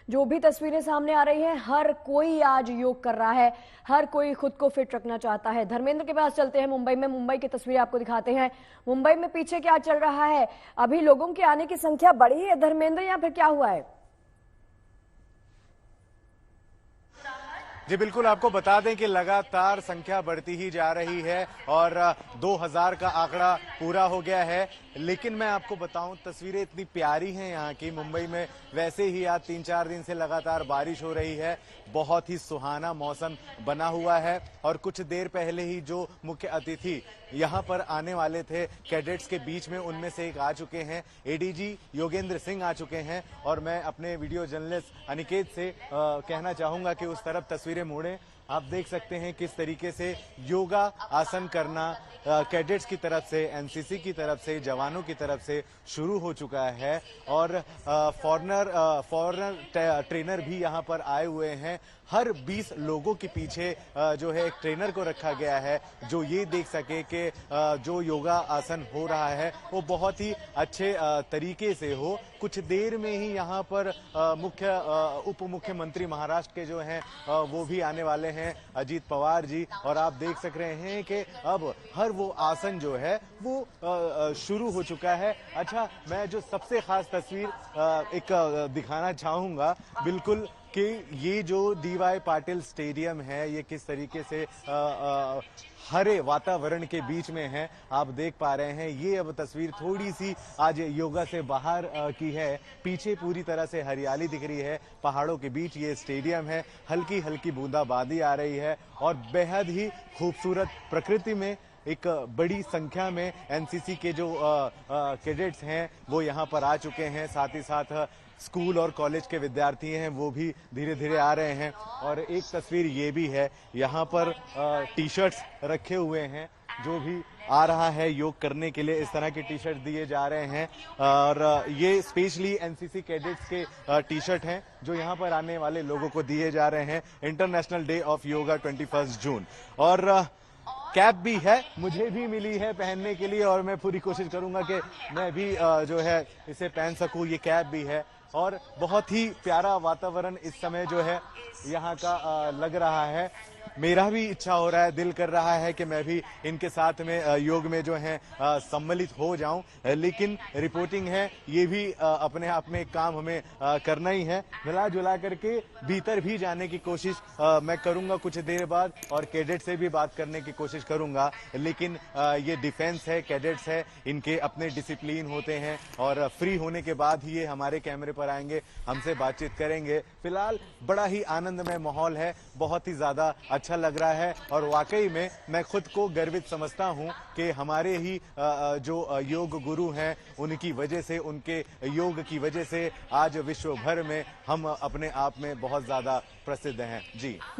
जो भी तस्वीरें सामने आ रही हैं, हर कोई आज योग कर रहा है, हर कोई खुद को फिट रखना चाहता है। धर्मेंद्र के पास चलते हैं मुंबई में, मुंबई की तस्वीरें आपको दिखाते हैं। मुंबई में पीछे क्या चल रहा है? अभी लोगों के आने की संख्या बढ़ी है धर्मेंद्र, या फिर क्या हुआ है? जी बिल्कुल, आपको बता दें कि लगातार संख्या बढ़ती ही जा रही है और 2000 का आंकड़ा पूरा हो गया है। लेकिन मैं आपको बताऊं, तस्वीरें इतनी प्यारी हैं यहाँ की। मुंबई में वैसे ही आज 3-4 दिन से लगातार बारिश हो रही है, बहुत ही सुहाना मौसम बना हुआ है। और कुछ देर पहले ही जो मुख्य अतिथि यहाँ पर आने वाले थे कैडेट्स के बीच में, उनमें से एक आ चुके हैं, एडीजी योगेंद्र सिंह आ चुके हैं। और मैं अपने वीडियो जर्नलिस्ट अनिकेत से कहना चाहूंगा कि उस तरफ तस्वीरें मोड़ें। आप देख सकते हैं किस तरीके से योगा आसन करना कैडेट्स की तरफ से, एनसीसी की तरफ से, जवानों की तरफ से शुरू हो चुका है। और फॉरेनर ट्रेनर भी यहाँ पर आए हुए हैं। हर 20 लोगों के पीछे जो है एक ट्रेनर को रखा गया है, जो ये देख सके कि जो योगा आसन हो रहा है वो बहुत ही अच्छे तरीके से हो। कुछ देर में ही यहाँ पर उप मुख्यमंत्री महाराष्ट्र के जो हैं वो भी आने वाले हैं, अजीत पवार जी। और आप देख सक रहे हैं कि अब हर वो आसन जो है वो शुरू हो चुका है। अच्छा, मैं जो सबसे खास तस्वीर एक दिखाना चाहूंगा बिल्कुल कि ये जो डीवाई पाटिल स्टेडियम है, ये किस तरीके से हरे वातावरण के बीच में है, आप देख पा रहे हैं। ये अब तस्वीर थोड़ी सी आज योगा से बाहर की है। पीछे पूरी तरह से हरियाली दिख रही है, पहाड़ों के बीच ये स्टेडियम है। हल्की हल्की बूंदाबांदी आ रही है और बेहद ही खूबसूरत प्रकृति में एक बड़ी संख्या में एनसीसी के जो कैडेट्स हैं वो यहाँ पर आ चुके हैं। साथ ही साथ स्कूल और कॉलेज के विद्यार्थी हैं वो भी धीरे धीरे आ रहे हैं। और एक तस्वीर ये भी है, यहाँ पर टी शर्ट्स रखे हुए हैं। जो भी आ रहा है योग करने के लिए इस तरह के टी शर्ट दिए जा रहे हैं। और ये स्पेशली एनसीसी कैडेट्स के टी शर्ट हैं जो यहाँ पर आने वाले लोगों को दिए जा रहे हैं। इंटरनेशनल डे ऑफ योगा 21 जून। और कैप भी है, मुझे भी मिली है पहनने के लिए और मैं पूरी कोशिश करूंगा कि मैं भी जो है इसे पहन सकूं। ये कैप भी है और बहुत ही प्यारा वातावरण इस समय जो है यहाँ का लग रहा है। मेरा भी इच्छा हो रहा है, दिल कर रहा है कि मैं भी इनके साथ में योग में जो है सम्मिलित हो जाऊं। लेकिन रिपोर्टिंग है, ये भी अपने आप में काम हमें करना ही है। मिला जुला करके भीतर भी जाने की कोशिश मैं करूंगा कुछ देर बाद और कैडेट से भी बात करने की कोशिश करूंगा। लेकिन ये डिफेंस है, कैडेट्स है, इनके अपने डिसिप्लिन होते हैं और फ्री होने के बाद ही ये हमारे कैमरे पर आएंगे, हमसे बातचीत करेंगे। फिलहाल बड़ा ही आनंदमय माहौल है, बहुत ही ज्यादा अच्छा लग रहा है। और वाकई में मैं खुद को गर्वित समझता हूं कि हमारे ही जो योग गुरु हैं, उनकी वजह से, उनके योग की वजह से आज विश्व भर में हम अपने आप में बहुत ज्यादा प्रसिद्ध हैं।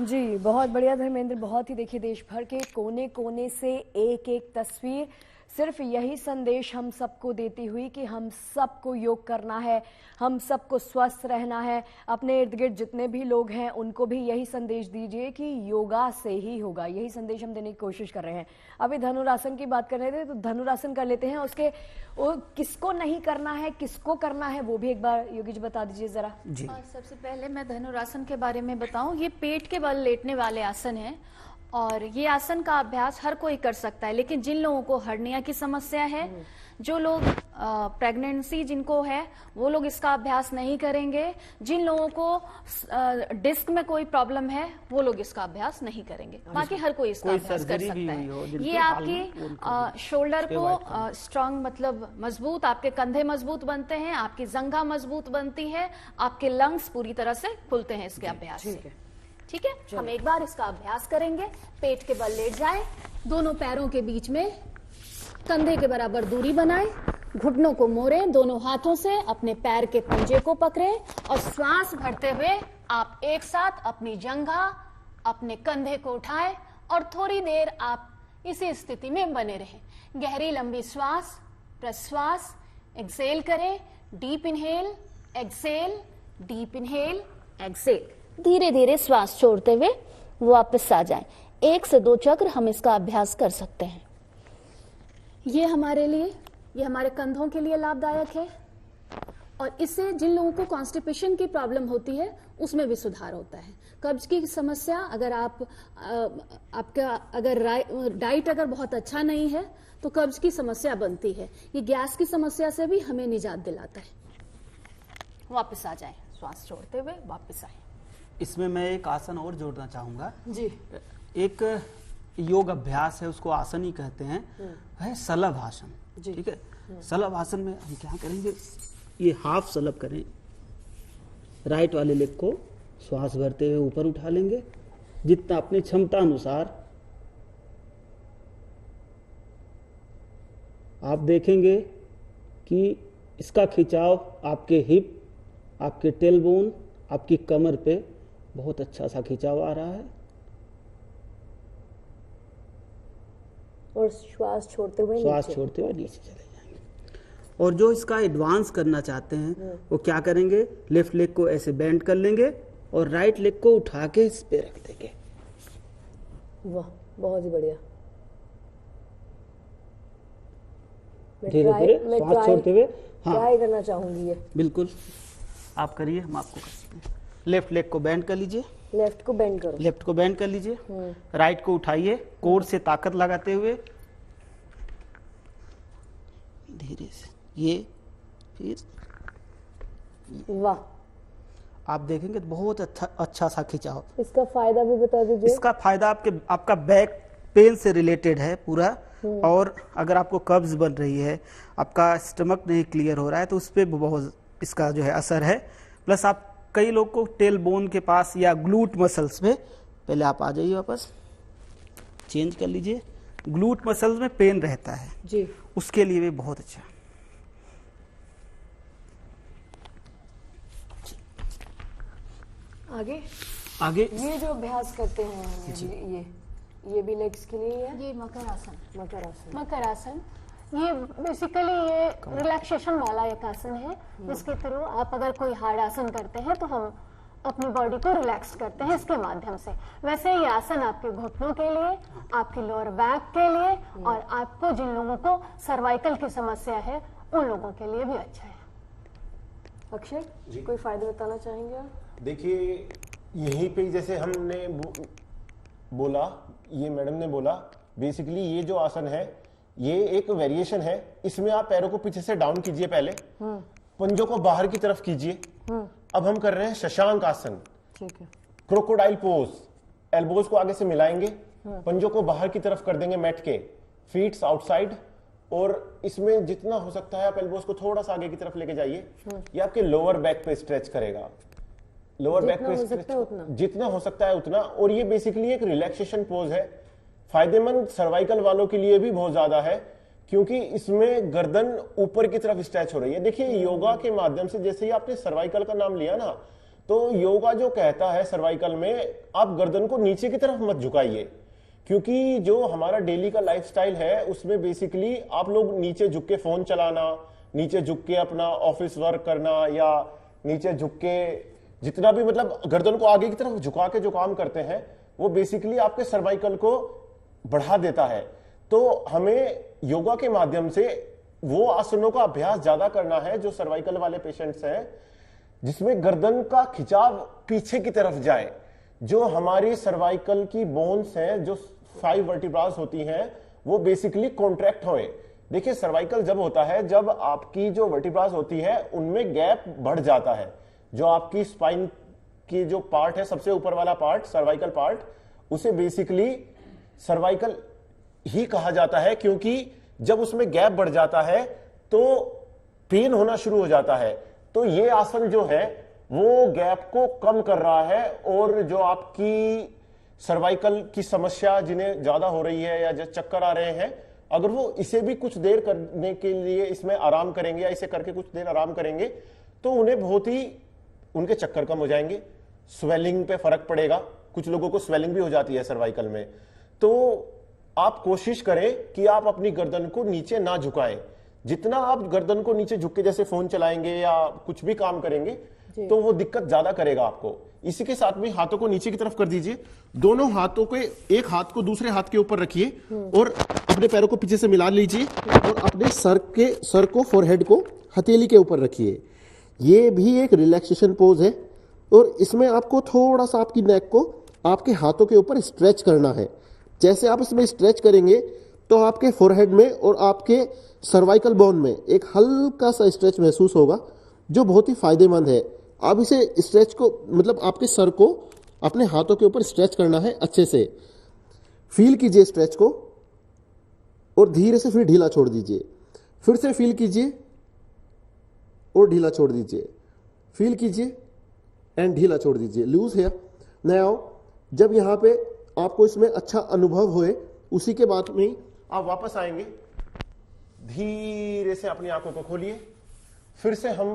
जी बहुत बढ़िया धर्मेंद्र, बहुत ही। देखिए, देश भर के कोने कोने से एक एक तस्वीर सिर्फ यही संदेश हम सबको देती हुई कि हम सबको योग करना है, हम सबको स्वस्थ रहना है। अपने इर्द गिर्द जितने भी लोग हैं उनको भी यही संदेश दीजिए कि योगा से ही होगा। यही संदेश हम देने की कोशिश कर रहे हैं। अभी धनुरासन की बात कर रहे थे तो धनुरासन कर लेते हैं। उसके किसको नहीं करना है, किसको करना है, वो भी एक बार योगी जी बता दीजिए जरा। जी, सबसे पहले मैं धनुरासन के बारे में बताऊं। ये पेट के बल लेटने वाले आसन है और ये आसन का अभ्यास हर कोई कर सकता है। लेकिन जिन लोगों को हर्निया की समस्या है, जो लोग प्रेगनेंसी जिनको है, वो लोग इसका अभ्यास नहीं करेंगे। जिन लोगों को डिस्क में कोई प्रॉब्लम है वो लोग इसका अभ्यास नहीं करेंगे। बाकी हर कोई इसका अभ्यास कर सकता है। ये आपकी शोल्डर को स्ट्रांग, मतलब मजबूत, आपके कंधे मजबूत बनते हैं, आपकी जंघा मजबूत बनती है, आपके लंग्स पूरी तरह से खुलते हैं इसके अभ्यास से। ठीक है, हम एक बार इसका अभ्यास करेंगे। पेट के बल लेट जाएं, दोनों पैरों के बीच में कंधे के बराबर दूरी बनाएं, घुटनों को मोड़ें, दोनों हाथों से अपने पैर के पंजे को पकड़ें और श्वास भरते हुए आप एक साथ अपनी जंघा, अपने कंधे को उठाएं और थोड़ी देर आप इसी स्थिति में बने रहें। गहरी लंबी श्वास, प्रश्वास, एक्सेल करें। Deep inhale, exhale, deep inhale, exhale. धीरे धीरे श्वास छोड़ते हुए वापस आ जाएं। 1 से 2 चक्र हम इसका अभ्यास कर सकते हैं। ये हमारे लिए, ये हमारे कंधों के लिए लाभदायक है। और इससे जिन लोगों को कॉन्स्टिपेशन की प्रॉब्लम होती है उसमें भी सुधार होता है। कब्ज की समस्या, अगर आपका अगर डाइट अगर बहुत अच्छा नहीं है तो कब्ज की समस्या बनती है। ये गैस की समस्या से भी हमें निजात दिलाता है। वापस आ जाए, श्वास छोड़ते हुए वापस आए। इसमें मैं एक आसन और जोड़ना चाहूंगा जी। एक योग अभ्यास है, उसको आसन ही कहते हैं, है सलभ आसन। ठीक है, सलभ आसन में हम क्या करेंगे, ये हाफ सलभ करें, राइट वाले लेग को श्वास भरते हुए ऊपर उठा लेंगे जितना अपनी क्षमता अनुसार। आप देखेंगे कि इसका खिंचाव आपके हिप, आपके टेलबोन, आपकी कमर पे बहुत अच्छा सा खिंचाव आ रहा है। और श्वास छोड़ते हुए नीचे चले जाएंगे। और जो इसका एडवांस करना चाहते हैं वो क्या करेंगे, लेफ्ट लेग को ऐसे बेंड कर लेंगे और राइट लेग को उठा के इस पे रख देंगे। वाह, बहुत ही बढ़िया। धीरे धीरे श्वास छोड़ते हुए ट्राई करना चाहूंगी ये। बिल्कुल, आप करिए, हम आपको कर सकते हैं। लेफ्ट लेग को बेंड कर लीजिए, लेफ्ट को बेंड करो, लेफ्ट को बेंड कर लीजिए, राइट को उठाइए, कोर से ताकत लगाते हुए धीरे से, ये फिर वाह, आप देखेंगे बहुत अच्छा सा खिंचाव। इसका फायदा भी बता दीजिए। इसका फायदा आपका बैक पेन से रिलेटेड है पूरा। और अगर आपको कब्ज बन रही है, आपका स्टमक नहीं क्लियर हो रहा है, तो उस पर बहुत इसका जो है असर है। प्लस आप कई लोग को टेल बोन के पास या ग्लूट मसल्स में, पहले आप आ जाइए वापस, चेंज कर लीजिए, ग्लूट मसल्स में पेन रहता है जी, उसके लिए भी बहुत अच्छा। आगे ये जो अभ्यास करते हैं ये भी लेग्स के लिए है। ये मकर आसन। मकर आसन ये बेसिकली ये रिलैक्सेशन वाला एक आसन है, जिसके थ्रू आप अगर कोई हार्ड आसन करते हैं तो हम अपनी बॉडी को रिलैक्स करते हैं इसके माध्यम से। वैसे ये आसन आपके घुटनों के लिए, आपकी लोअर बैक के लिए और आपको जिन लोगों को सर्वाइकल की समस्या है उन लोगों के लिए भी अच्छा है। अक्षय, कोई फायदे बताना चाहेंगे आप? देखिए, यहीं पे जैसे हमने बोला, ये मैडम ने बोला, बेसिकली ये जो आसन है ये एक वेरिएशन है। इसमें आप पैरों को पीछे से डाउन कीजिए, पहले पंजों को बाहर की तरफ कीजिए। अब हम कर रहे हैं शशांक आसन, ठीक है। क्रोकोडाइल पोज, एल्बोज को आगे से मिलाएंगे, पंजों को बाहर की तरफ कर देंगे मैट के, फीट्स आउटसाइड, और इसमें जितना हो सकता है आप एल्बोज को थोड़ा सा आगे की तरफ लेके जाइए। ये आपके लोअर बैक पे स्ट्रेच करेगा, लोअर बैक पे जितना हो सकता है उतना। और ये बेसिकली एक रिलैक्सेशन पोज है, फायदेमंद सर्वाइकल वालों के लिए भी बहुत ज्यादा है, क्योंकि इसमें गर्दन ऊपर की तरफ स्ट्रेच हो रही है। देखिए, योगा के माध्यम से, जैसे ही आपने सर्वाइकल का नाम लिया ना, तो योगा जो कहता है सर्वाइकल में आप गर्दन को नीचे की तरफ मत झुकाइए, क्योंकि जो हमारा डेली का लाइफस्टाइल है उसमें बेसिकली आप लोग नीचे झुक के फोन चलाना, नीचे झुक के अपना ऑफिस वर्क करना, या नीचे झुक के जितना भी मतलब गर्दन को आगे की तरफ झुका के जो काम करते हैं, वो बेसिकली आपके सर्वाइकल को बढ़ा देता है। तो हमें योगा के माध्यम से वो आसनों का अभ्यास ज्यादा करना है जो सर्वाइकल वाले पेशेंट्स हैं, जिसमें गर्दन का खिंचाव पीछे की तरफ जाए। जो हमारी सर्वाइकल की बोन्स हैं, जो 5 वर्टिब्रास होती हैं, वो बेसिकली कॉन्ट्रैक्ट होए। देखिए, सर्वाइकल जब होता है, जब आपकी जो वर्टिब्रास होती है उनमें गैप बढ़ जाता है। जो आपकी स्पाइन की जो पार्ट है, सबसे ऊपर वाला पार्ट, सर्वाइकल पार्ट, उसे बेसिकली सर्वाइकल ही कहा जाता है, क्योंकि जब उसमें गैप बढ़ जाता है तो पेन होना शुरू हो जाता है। तो ये आसन जो है वो गैप को कम कर रहा है, और जो आपकी सर्वाइकल की समस्या जिन्हें ज्यादा हो रही है या जो चक्कर आ रहे हैं, अगर वो इसे भी कुछ देर करने के लिए इसमें आराम करेंगे या इसे करके कुछ देर आराम करेंगे, तो उन्हें बहुत ही उनके चक्कर कम हो जाएंगे, स्वेलिंग पे फर्क पड़ेगा। कुछ लोगों को स्वेलिंग भी हो जाती है सर्वाइकल में। तो आप कोशिश करें कि आप अपनी गर्दन को नीचे ना झुकाएं। जितना आप गर्दन को नीचे झुक के जैसे फोन चलाएंगे या कुछ भी काम करेंगे, तो वो दिक्कत ज्यादा करेगा आपको। इसी के साथ में हाथों को नीचे की तरफ कर दीजिए, दोनों हाथों के एक हाथ को दूसरे हाथ के ऊपर रखिए और अपने पैरों को पीछे से मिला लीजिए और अपने सर को, फोरहेड को हथेली के ऊपर रखिए। ये भी एक रिलैक्सेशन पोज है और इसमें आपको थोड़ा सा आपकी नेक को आपके हाथों के ऊपर स्ट्रेच करना है। जैसे आप इसमें स्ट्रेच करेंगे तो आपके फोरहेड में और आपके सर्वाइकल बोन में एक हल्का सा स्ट्रेच महसूस होगा जो बहुत ही फायदेमंद है। आप इसे स्ट्रेच को मतलब आपके सर को अपने हाथों के ऊपर स्ट्रेच करना है, अच्छे से फील कीजिए स्ट्रेच को और धीरे से फिर ढीला छोड़ दीजिए। फिर से फील कीजिए और ढीला छोड़ दीजिए, फील कीजिए एंड ढीला छोड़ दीजिए। लूज है। नाउ जब यहां पे आपको इसमें अच्छा अनुभव होए उसी के बाद में आप वापस आएंगे, धीरे से अपनी आंखों को खोलिए। फिर से हम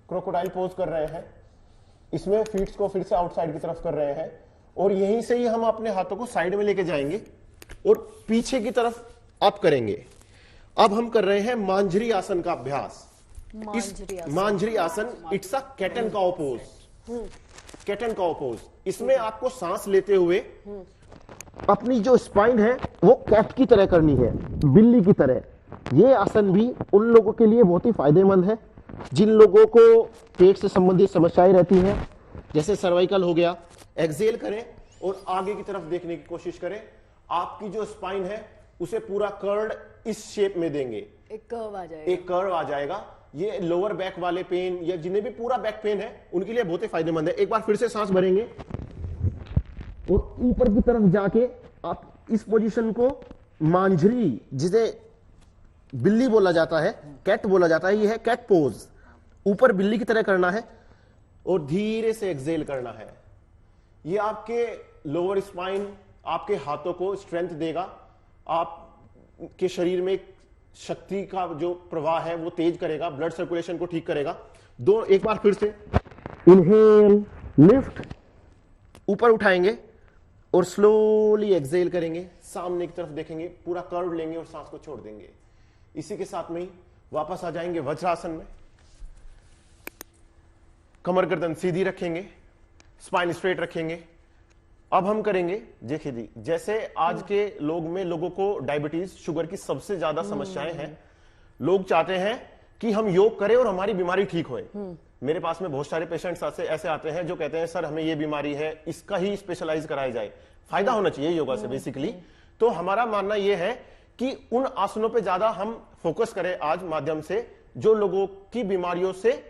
क्रोकोडाइल पोज कर रहे हैं, इसमें फीट्स को फिर से आउटसाइड की तरफ कर रहे हैं और यहीं से ही हम अपने हाथों को साइड में लेके जाएंगे और पीछे की तरफ अप करेंगे। अब हम कर रहे हैं मांझरी आसन का अभ्यास। मांझरी आसन it's a cat and cow pose. Cat and cow pose, इसमें आपको सांस लेते हुए अपनी जो स्पाइन है वो कैट की तरह करनी है, बिल्ली की तरह। ये आसन भी उन लोगों के लिए बहुत ही फायदेमंद है जिन लोगों को पेट से संबंधित समस्याएं रहती हैं, जैसे सर्वाइकल हो गया। एक्सेल करें और आगे की तरफ देखने की कोशिश करें। आपकी जो स्पाइन है उसे पूरा कर्ड इस शेप में देंगे, एक कर्व आ जाएगा। एक कर्व आ जाएगा। ये लोअर बैक वाले पेन या जिन्हें भी पूरा बैक पेन है उनके लिए बहुत ही फायदेमंद है। एक बार फिर से सांस भरेंगे और ऊपर की तरफ जाके आप इस पोजीशन को मांझरी, जिसे बिल्ली बोला जाता है, कैट बोला जाता है, ये है कैट पोज। ऊपर बिल्ली की तरह करना है और धीरे से एक्सेल करना है। ये आपके लोअर स्पाइन, आपके हाथों को स्ट्रेंथ देगा, आपके शरीर में शक्ति का जो प्रवाह है वो तेज करेगा, ब्लड सर्कुलेशन को ठीक करेगा। एक बार फिर से इनहेल, लिफ्ट, ऊपर उठाएंगे और स्लोली एक्सेल करेंगे, सामने की तरफ देखेंगे, पूरा कर्व लेंगे और सांस को छोड़ देंगे। इसी के साथ में ही वापस आ जाएंगे वज्रासन में। कमर गर्दन सीधी रखेंगे, स्पाइन स्ट्रेट रखेंगे। अब हम करेंगे, देखिए जी, जैसे आज के लोगों को डायबिटीज, शुगर की सबसे ज्यादा समस्याएं हैं। लोग चाहते हैं कि हम योग करें और हमारी बीमारी ठीक होए। मेरे पास में बहुत सारे पेशेंट्स ऐसे आते हैं जो कहते हैं सर हमें ये बीमारी है, इसका ही स्पेशलाइज कराया जाए, फायदा होना चाहिए योगा से बेसिकली। तो हमारा मानना यह है कि उन आसनों पे ज्यादा हम फोकस करें आज माध्यम से जो लोगों की बीमारियों से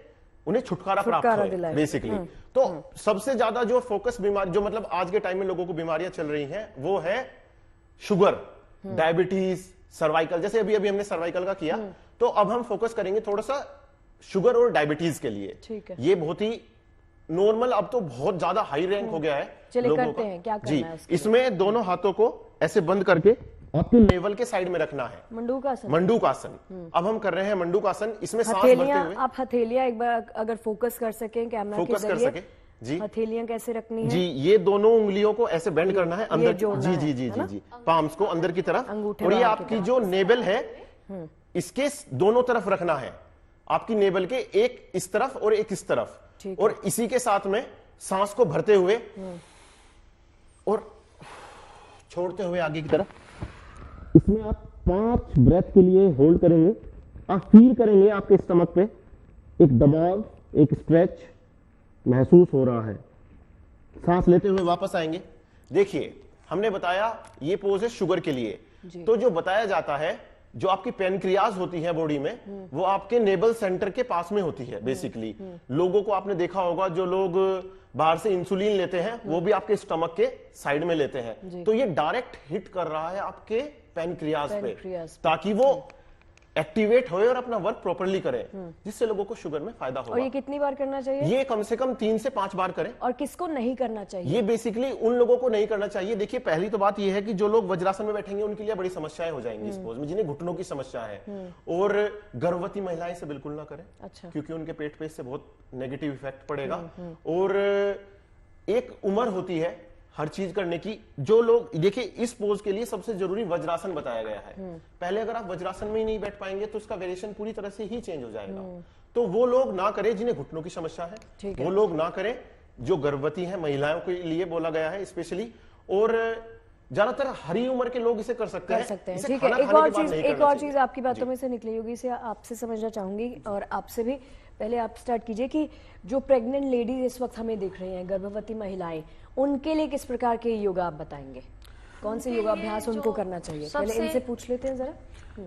उन्हें छुटकारा प्राप्त हो बेसिकली। तो सबसे ज्यादा जो फोकस बीमारी, जो मतलब आज के टाइम में लोगों को बीमारियां चल रही हैं, वो है शुगर, डायबिटीज, सर्वाइकल। जैसे अभी हमने सर्वाइकल का किया, तो अब हम फोकस करेंगे थोड़ा सा शुगर और डायबिटीज के लिए। ठीक है। ये बहुत ही नॉर्मल, अब तो बहुत ज्यादा हाई रैंक हो गया है चलिए लोगों करते का। हैं, क्या करना जी, है उसके इसमें दोनों हाथों को ऐसे बंद करके आपके लेवल के साइड में रखना है। मंडूकासन। मंडूकासन। अब हम कर रहे हैं मंडूकासन। इसमें सांस भरते हुए आप हथेलियां एक बार अगर फोकस कर सकें कैमरा के फोकस कर जरिए, सके जी। हथेलियां कैसे रखनी है? जी, ये दोनों उंगलियों को ऐसे बेंड करना है अंदर। जोड़ना जी है, जी जी है जी ना? जी, पाम्स को अंदर की तरफ। अंगूठे और ये बाहर की आपकी तरफ। जो नेबल है इसके दोनों तरफ रखना है। आपकी नेबल के एक इस तरफ और एक इस तरफ। ठीक और इसी के साथ में सांस को भरते हुए और छोड़ते हुए आगे की तरफ। इसमें आप 5 ब्रेथ के लिए होल्ड करेंगे। आप फील करेंगे आपके स्टमक पे एक दबाव, एक स्ट्रेच महसूस हो रहा है। सांस लेते हुए वापस आएंगे। देखिए, हमने बताया ये पोज है शुगर के लिए। तो जो बताया जाता है, जो आपकी पेनक्रियाज होती है बॉडी में, वो आपके नेबल सेंटर के पास में होती है बेसिकली। लोगों को आपने देखा होगा, जो लोग बाहर से इंसुलिन लेते हैं वो भी आपके स्टमक के साइड में लेते हैं। तो ये डायरेक्ट हिट कर रहा है आपके पेनक्रियाज पे, ताकि वो एक्टिवेट होए और अपना वर्क प्रॉपर्ली करे, जिससे लोगों को शुगर में फायदा होगा। और ये कितनी बार करना चाहिए? ये कम से कम 3 से 5 बार करें। और किसको नहीं करना चाहिए? ये बेसिकली उन लोगों को नहीं करना चाहिए। देखिए, पहली तो बात ये है कि जो लोग वज्रासन में बैठेंगे उनके लिए बड़ी समस्याएं हो जाएंगी इस पोज में, जिन्हें घुटनों की समस्या है। और गर्भवती महिलाएं से बिल्कुल ना करें। अच्छा। क्योंकि उनके पेट पे इससे बहुत नेगेटिव इफेक्ट पड़ेगा। और एक उम्र होती है हर चीज करने की। जो लोग, देखिए, इस पोज के लिए सबसे जरूरी वज्रासन बताया गया है। पहले अगर आप वज्रासन में ही नहीं बैठ पाएंगे तो उसका वेरिएशन पूरी तरह से ही चेंज हो जाएगा। तो वो लोग ना करें जिन्हें घुटनों की समस्या है, वो लोग ना करें। जो गर्भवती है महिलाओं के लिए बोला गया है स्पेशली। और ज्यादातर हरी उम्र के लोग इसे कर सकते हैं। इसे ठीक है। खाना एक खाने और के बाद चीज, नहीं एक करना और चाहिए। चीज आपकी बातों में से निकली होगी, इसे आपसे समझना चाहूंगी और आपसे भी पहले आप स्टार्ट कीजिए कि जो प्रेग्नेंट लेडीज इस वक्त हमें दिख रही हैं, गर्भवती महिलाएं, उनके लिए किस प्रकार के योगा आप बताएंगे? कौन से योगाभ्यास उनको करना चाहिए? पहले इनसे पूछ लेते हैं जरा।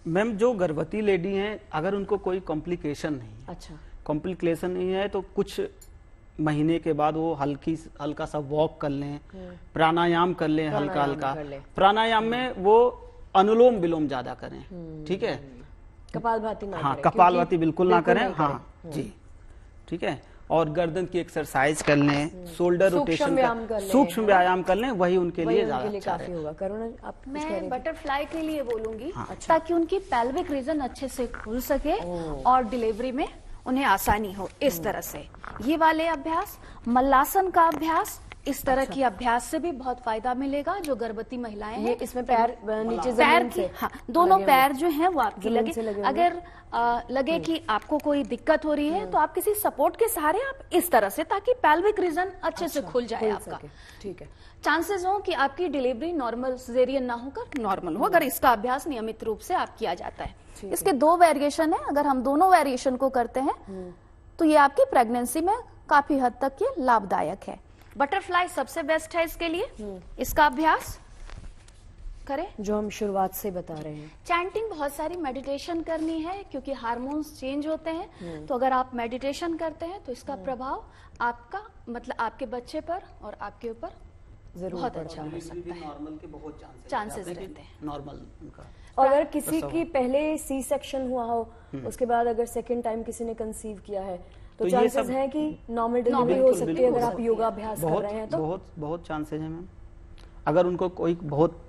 मैम, जो गर्भवती लेडी हैं, अगर उनको कोई कॉम्प्लिकेशन नहीं है, अच्छा, कॉम्प्लिकेशन नहीं है, तो कुछ महीने के बाद वो हल्का सा वॉक कर लें, प्राणायाम कर लें, हल्का हल्का प्राणायाम में वो अनुलोम विलोम ज्यादा करें, ठीक है, कपालभाति ना हाँ, करें, कपालभाति बिल्कुल ना करें, नहीं हाँ जी, ठीक है, और गर्दन की एक्सरसाइज कर लें, शोल्डर रोटेशन सूक्ष्म व्यायाम कर लें, वही उनके लिए ज्यादा अच्छा काफी होगा। करुणा, आप मैं बटरफ्लाई के लिए बोलूंगी, ताकि उनकी पेल्विक रीजन अच्छे से खुल सके और डिलीवरी में उन्हें आसानी हो। इस तरह से ये वाले अभ्यास, मल्लासन का अभ्यास, इस तरह की अभ्यास से भी बहुत फायदा मिलेगा जो गर्भवती महिलाएं हैं। इसमें पैर नीचे पैर जमीन से, हाँ, दोनों पैर जो हैं वो आपकी जमीन से लगे। लगे अगर लगे कि आपको कोई दिक्कत हो रही है तो आप किसी सपोर्ट के सहारे आप इस तरह से, ताकि पेल्विक रीजन अच्छे से खुल जाए आपका, ठीक है। चांसेस हो कि आपकी डिलीवरी नॉर्मल सिजेरियन ना होकर नॉर्मल हो, अगर इसका अभ्यास नियमित रूप से आप किया जाता है। इसके 2 वेरिएशन है, अगर हम दोनों वेरिएशन को करते हैं तो ये आपकी प्रेगनेंसी में काफी हद तक ये लाभदायक है। बटरफ्लाई सबसे बेस्ट है इसके लिए, इसका अभ्यास करें जो हम शुरुआत से बता रहे हैं। चैंटिंग, बहुत सारी मेडिटेशन करनी है क्योंकि हार्मोन्स चेंज होते हैं, तो अगर आप मेडिटेशन करते हैं तो इसका प्रभाव आपका मतलब आपके बच्चे पर और आपके ऊपर बहुत अच्छा हो सकता है। नॉर्मल के बहुत चांसेस रहते हैं नॉर्मल उनका। और अगर किसी की पहले सी सेक्शन हुआ हो, उसके बाद अगर सेकंड टाइम किसी ने कंसीव किया है, तो चांसेस हैं कि नॉर्मल डिलीवरी हो सकती है अगर आप योगा अभ्यास कर रहे हैं तो। बहुत चांसेस हैं मैम, अगर उनको कोई बहुत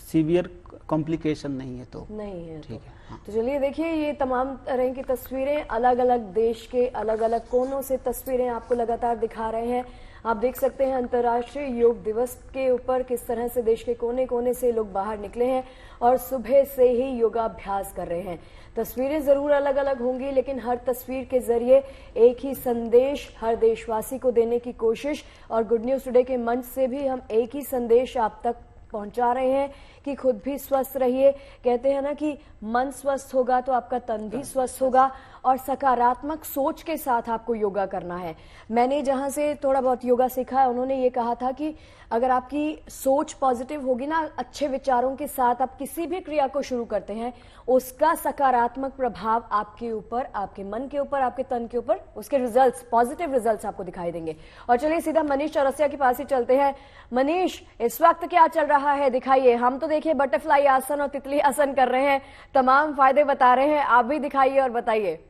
सीवियर कॉम्प्लिकेशन नहीं है तो। नहीं है ठीक है, हाँ। तो चलिए देखिए, ये तमाम तरह की तस्वीरें, अलग अलग देश के अलग अलग कोनों से तस्वीरें आपको लगातार दिखा रहे हैं। आप देख सकते हैं अंतर्राष्ट्रीय योग दिवस के ऊपर किस तरह से देश के कोने कोने से लोग बाहर निकले हैं और सुबह से ही योगाभ्यास कर रहे हैं। तस्वीरें जरूर अलग अलग होंगी, लेकिन हर तस्वीर के जरिए एक ही संदेश हर देशवासी को देने की कोशिश, और गुड न्यूज टुडे के मंच से भी हम एक ही संदेश आप तक पहुंचा रहे हैं कि खुद भी स्वस्थ रहिए। कहते हैं ना कि मन स्वस्थ होगा तो आपका तन भी स्वस्थ होगा, और सकारात्मक सोच के साथ आपको योगा करना है। मैंने जहां से थोड़ा बहुत योगा सीखा है, उन्होंने ये कहा था कि अगर आपकी सोच पॉजिटिव होगी ना, अच्छे विचारों के साथ आप किसी भी क्रिया को शुरू करते हैं, उसका सकारात्मक प्रभाव आपके ऊपर, आपके मन के ऊपर, आपके तन के ऊपर, उसके रिजल्ट्स, पॉजिटिव रिजल्ट्स आपको दिखाई देंगे। और चलिए सीधा मनीष चौरसिया के पास ही चलते हैं। मनीष, इस वक्त क्या चल रहा है, दिखाइए। हम तो देखिए बटरफ्लाई आसन और तितली आसन कर रहे हैं, तमाम फायदे बता रहे हैं, आप भी दिखाइए और बताइए।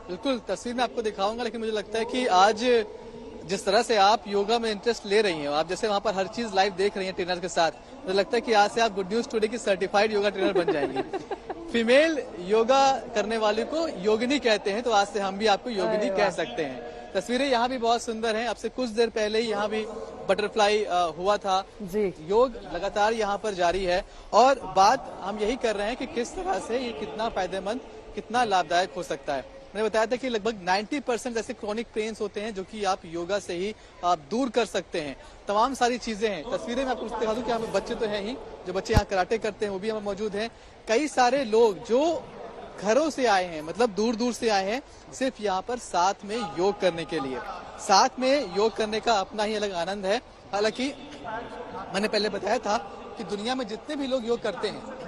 बिल्कुल, तस्वीर में आपको दिखाऊंगा, लेकिन मुझे लगता है कि आज जिस तरह से आप योगा में इंटरेस्ट ले रही हैं, आप जैसे वहां पर हर चीज लाइव देख रही हैं ट्रेनर के साथ, मुझे लगता है कि आज से आप गुड न्यूज टुडे की सर्टिफाइड योगा ट्रेनर बन जाएंगी। फीमेल योगा करने वाले को योगिनी कहते हैं, तो आज से हम भी आपको योगिनी कह सकते हैं। तस्वीरें यहाँ भी बहुत सुंदर हैं। अब से कुछ देर पहले ही यहाँ भी बटरफ्लाई हुआ था जी। योग लगातार यहाँ पर जारी है, और बात हम यही कर रहे हैं कि किस तरह से ये कितना फायदेमंद, कितना लाभदायक हो सकता है। मैंने बताया था कि लगभग 90% ऐसे क्रोनिक पेन्स होते हैं जो कि आप योगा से ही आप दूर कर सकते हैं। तमाम सारी चीजें हैं। तस्वीरें में आपको दिखा दूं कि हमें बच्चे तो हैं ही, जो बच्चे यहाँ कराटे करते हैं वो भी हमें मौजूद हैं। कई सारे लोग जो घरों से आए हैं, मतलब दूर दूर से आए हैं, सिर्फ यहाँ पर साथ में योग करने के लिए। साथ में योग करने का अपना ही अलग आनंद है। हालांकि मैंने पहले बताया था कि दुनिया में जितने भी लोग योग करते हैं,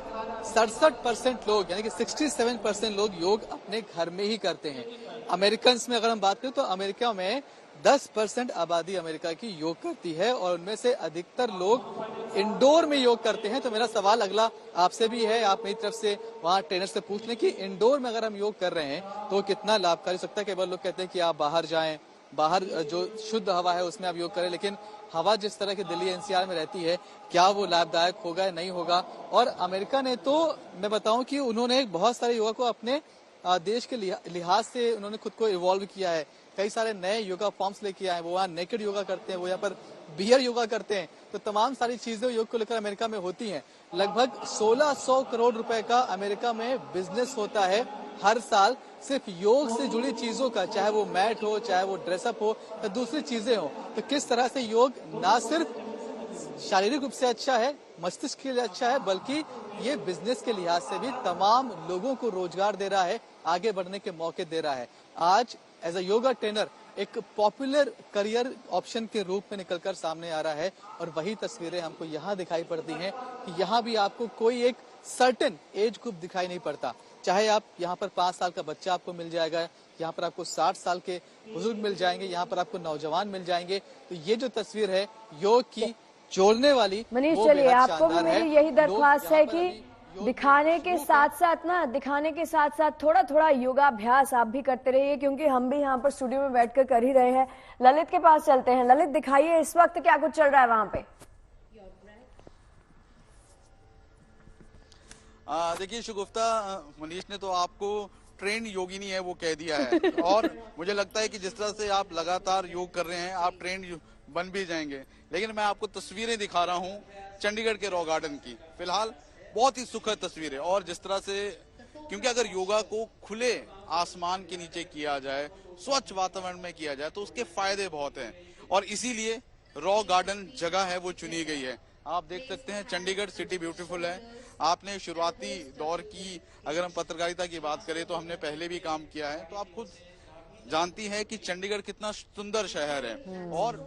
67% लोग यानी कि 67% लोग योग अपने घर में ही करते हैं। अमेरिकन में अगर हम बात करें तो अमेरिका में 10% आबादी अमेरिका की योग करती है, और उनमें से अधिकतर लोग इंडोर में योग करते हैं। तो मेरा सवाल अगला आपसे भी है, आप मेरी तरफ से वहाँ ट्रेनर से पूछ लें कि इंडोर में अगर हम योग कर रहे हैं तो कितना लाभकारी हो सकता है। कई बार लोग कहते हैं कि आप बाहर जाएं, बाहर जो शुद्ध हवा है उसमें आप योग करें, लेकिन हवा जिस तरह की दिल्ली एनसीआर में रहती है, क्या वो लाभदायक होगा या नहीं होगा। और अमेरिका ने तो मैं बताऊं कि उन्होंने बहुत सारे योगा को अपने देश के लिहाज से उन्होंने खुद को इवॉल्व किया है। कई सारे नए योगा फॉर्म्स लेके आए, वो वहाँ नेकेड योगा करते हैं, वो यहाँ पर बियर योगा करते हैं। तो तमाम सारी चीजें योग को लेकर अमेरिका में होती हैं। लगभग 1600 करोड़ रुपए का अमेरिका में बिजनेस होता है हर साल, सिर्फ योग से जुड़ी चीजों का, चाहे वो मैट हो, चाहे वो ड्रेसअप हो या दूसरी चीजें हो। तो किस तरह से योग ना सिर्फ शारीरिक रूप से अच्छा है, मस्तिष्क के लिए अच्छा है, बल्कि ये बिजनेस के लिहाज से भी तमाम लोगों को रोजगार दे रहा है, आगे बढ़ने के मौके दे रहा है। आज एज अ योगा ट्रेनर एक पॉपुलर करियर ऑप्शन के रूप में निकलकर सामने आ रहा है और वही तस्वीरें हमको यहाँ दिखाई पड़ती हैं कि यहाँ भी आपको कोई एक सर्टेन एज ग्रुप दिखाई नहीं पड़ता। चाहे आप यहाँ पर 5 साल का बच्चा आपको मिल जाएगा, यहाँ पर आपको 60 साल के बुजुर्ग मिल जाएंगे, यहाँ पर आपको नौजवान मिल जाएंगे। तो ये जो तस्वीर है योग की जोड़ने वाली, मनीष चलिए आपको भी मेरी यही दरख्वास्त है कि दिखाने के साथ साथ थोड़ा थोड़ा योगाभ्यास आप भी करते रहिए, क्योंकि हम भी यहाँ पर स्टूडियो में बैठकर कर ही रहे हैं। ललित के पास चलते हैं। ललित, दिखाइए इस वक्त क्या कुछ चल रहा है वहां पे। देखिए शुगुफ्ता, मनीष ने तो आपको ट्रेंड योगिनी है वो कह दिया है और मुझे लगता है कि जिस तरह से आप लगातार योग कर रहे हैं आप ट्रेंड बन भी जाएंगे। लेकिन मैं आपको तस्वीरें दिखा रहा हूँ चंडीगढ़ के रॉक गार्डन की। फिलहाल बहुत ही सुखद तस्वीर है और जिस तरह से, क्योंकि अगर योगा को खुले आसमान के नीचे किया जाए, स्वच्छ वातावरण में किया जाए तो उसके फायदे बहुत हैं और इसीलिए रॉक गार्डन जगह है वो चुनी गई है। आप देख सकते हैं चंडीगढ़ सिटी ब्यूटीफुल है। आपने शुरुआती दौर की, अगर हम पत्रकारिता की बात करें तो हमने पहले भी काम किया है, तो आप खुद जानती हैं कि चंडीगढ़ कितना सुंदर शहर है और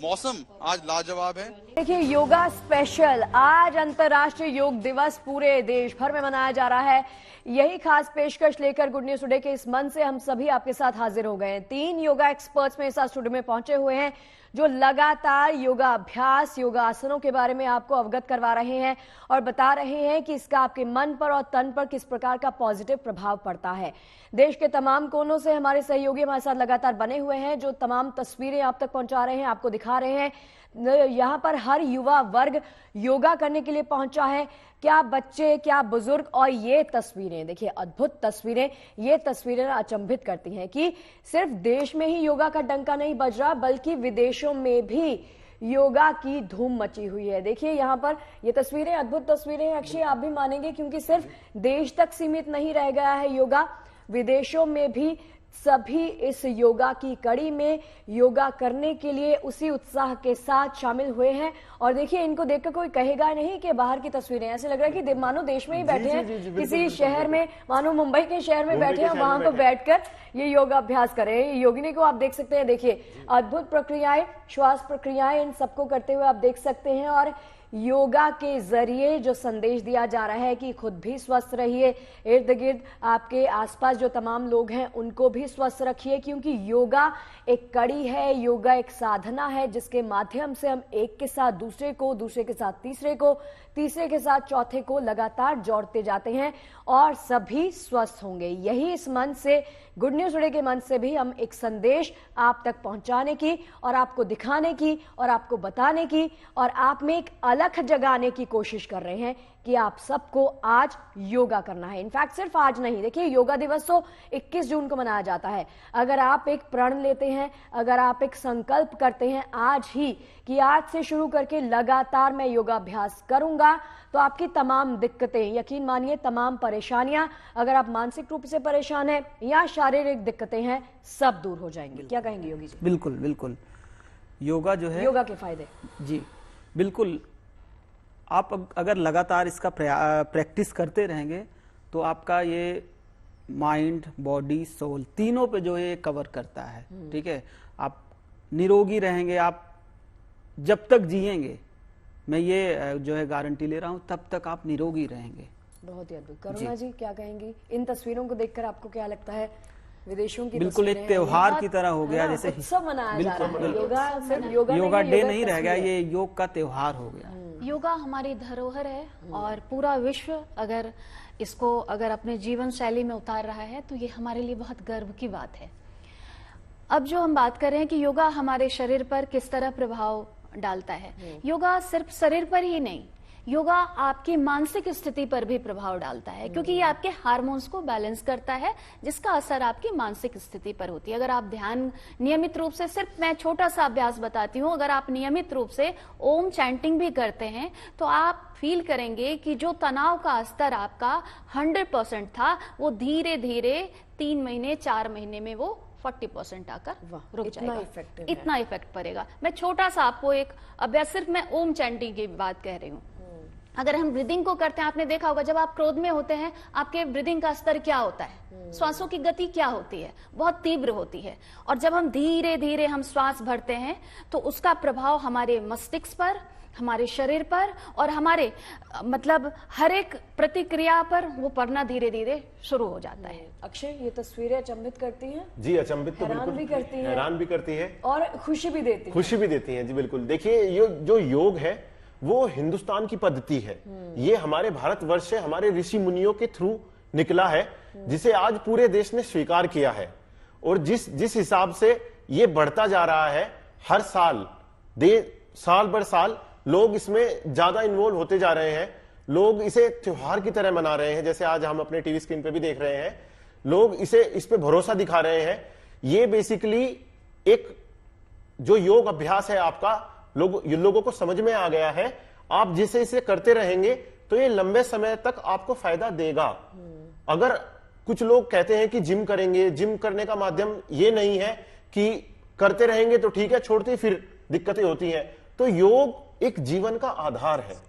मौसम आज लाजवाब है। देखिए योगा स्पेशल, आज अंतर्राष्ट्रीय योग दिवस पूरे देश भर में मनाया जा रहा है। यही खास पेशकश लेकर गुड न्यूज टुडे के इस मंच से हम सभी आपके साथ हाजिर हो गए हैं। 3 योगा एक्सपर्ट्स मेरे साथ स्टूडियो में पहुंचे हुए हैं जो लगातार योगाभ्यास, योगासनों के बारे में आपको अवगत करवा रहे हैं और बता रहे हैं कि इसका आपके मन पर और तन पर किस प्रकार का पॉजिटिव प्रभाव पड़ता है। देश के तमाम कोनों से हमारे सहयोगी हमारे साथ लगातार बने हुए हैं जो तमाम तस्वीरें आप तक पहुंचा रहे हैं, आपको दिखा रहे हैं। यहाँ पर हर युवा वर्ग योगा करने के लिए पहुंचा है, क्या बच्चे, क्या बुजुर्ग। और ये तस्वीरें देखिए, अद्भुत तस्वीरें। ये तस्वीरें अचंभित करती हैं कि सिर्फ देश में ही योगा का डंका नहीं बज रहा, बल्कि विदेशों में भी योगा की धूम मची हुई है। देखिए यहाँ पर ये तस्वीरें, अद्भुत तस्वीरें हैं अक्षय, आप भी मानेंगे, क्योंकि सिर्फ देश तक सीमित नहीं रह गया है योगा, विदेशों में भी सभी इस योगा की कड़ी में योगा करने के लिए उसी उत्साह के साथ शामिल हुए हैं। और देखिए इनको देखकर कोई कहेगा नहीं कि बाहर की तस्वीरें, ऐसे लग रहा है कि मानो देश में ही बैठे हैं, किसी शहर में, मानो मुंबई के शहर में बैठे हैं, वहां पर बैठकर ये योगाभ्यास कर रहे हैं। योगिनी को आप देख सकते हैं, देखिए अद्भुत प्रक्रियाएं, श्वास प्रक्रियाएं, इन सबको करते हुए आप देख सकते हैं। और योगा के जरिए जो संदेश दिया जा रहा है कि खुद भी स्वस्थ रहिए, इर्द गिर्द आपके आसपास जो तमाम लोग हैं उनको भी स्वस्थ रखिए, क्योंकि योगा एक कड़ी है, योगा एक साधना है जिसके माध्यम से हम एक के साथ दूसरे को, दूसरे के साथ तीसरे को, तीसरे के साथ चौथे को लगातार जोड़ते जाते हैं और सभी स्वस्थ होंगे। यही इस मंच से, गुड न्यूज टुडे के मंच से भी हम एक संदेश आप तक पहुंचाने की और आपको दिखाने की और आपको बताने की और आप में एक अलख जगाने की कोशिश कर रहे हैं कि आप सबको आज योगा करना है। इनफैक्ट सिर्फ आज नहीं, देखिए योगा दिवस तो 21 जून को मनाया जाता है। अगर आप एक प्रण लेते हैं, अगर आप एक संकल्प करते हैं आज ही कि आज से शुरू करके लगातार मैं योगाभ्यास करूंगा, तो आपकी तमाम दिक्कतें, यकीन मानिए तमाम परेशानियां, अगर आप मानसिक रूप से परेशान हैं या शारीरिक दिक्कतें हैं, सब दूर हो जाएंगी। क्या कहेंगे योगी जी? बिल्कुल बिल्कुल, योगा जो है, योगा के फायदे जी बिल्कुल, आप अगर लगातार इसका प्रैक्टिस करते रहेंगे तो आपका ये माइंड, बॉडी, सोल तीनों पे जो है कवर करता है। ठीक है, आप निरोगी रहेंगे, आप जब तक जिएंगे, मैं ये जो है गारंटी ले रहा हूं, तब तक आप निरोगी रहेंगे। बहुत ही अद्भुत। करुणा जी क्या कहेंगी? इन तस्वीरों को देखकर आपको क्या लगता है? विदेशों की बिल्कुल एक त्योहार की तरह हो गया, जैसे उत्सव मनाया जा रहा है। योगा सिर्फ योगा डे नहीं रह गया, ये योग का त्योहार हो गया। योगा हमारी धरोहर है और पूरा विश्व अगर इसको अपने जीवन शैली में उतार रहा है तो ये हमारे लिए बहुत गर्व की बात है। अब जो हम बात कर रहे हैं कि योगा हमारे शरीर पर किस तरह प्रभाव डालता है, योगा सिर्फ शरीर पर ही नहीं, योगा आपकी मानसिक स्थिति पर भी प्रभाव डालता है, क्योंकि ये आपके हार्मोन्स को बैलेंस करता है जिसका असर आपकी मानसिक स्थिति पर होती है। अगर आप ध्यान नियमित रूप से, सिर्फ मैं छोटा सा अभ्यास बताती हूँ, अगर आप नियमित रूप से ओम चैंटिंग भी करते हैं तो आप फील करेंगे कि जो तनाव का स्तर आपका 100% था वो धीरे धीरे 3 महीने 4 महीने में वो 40% आकर रुक जाएगा। इतना इफेक्ट पड़ेगा। मैं छोटा सा आपको एक अभ्यास, सिर्फ मैं ओम चैंटिंग की बात कह रही हूँ। अगर हम ब्रीदिंग को करते हैं, आपने देखा होगा जब आप क्रोध में होते हैं आपके ब्रीदिंग का स्तर क्या होता है, श्वासों की गति क्या होती है, बहुत तीव्र होती है। और जब हम धीरे धीरे हम श्वास भरते हैं तो उसका प्रभाव हमारे मस्तिष्क पर, हमारे शरीर पर और हमारे मतलब हर एक प्रतिक्रिया पर वो पड़ना धीरे धीरे शुरू हो जाता है। अक्षय, ये तस्वीरें अचंभित करती हैं, जी अचंभित तो हैरान भी करती हैं, हैरान भी करती है और खुशी भी देती हैं। खुशी भी देती हैं जी बिल्कुल। देखिए ये जो योग है वो हिंदुस्तान की पद्धति है, ये हमारे भारतवर्ष से हमारे ऋषि मुनियों के थ्रू निकला है, जिसे आज पूरे देश ने स्वीकार किया है। और जिस हिसाब से ये बढ़ता जा रहा है, हर साल साल भर साल लोग इसमें ज्यादा इन्वॉल्व होते जा रहे हैं, लोग इसे त्योहार की तरह मना रहे हैं, जैसे आज हम अपने टीवी स्क्रीन पे भी देख रहे हैं, लोग इस पे भरोसा दिखा रहे हैं। ये बेसिकली एक जो योग अभ्यास है आपका लोगों को समझ में आ गया है। आप जिसे इसे करते रहेंगे तो ये लंबे समय तक आपको फायदा देगा। अगर कुछ लोग कहते हैं कि जिम करेंगे, जिम करने का माध्यम ये नहीं है कि करते रहेंगे तो ठीक है, छोड़ते फिर दिक्कतें होती हैं। तो योग एक जीवन का आधार है।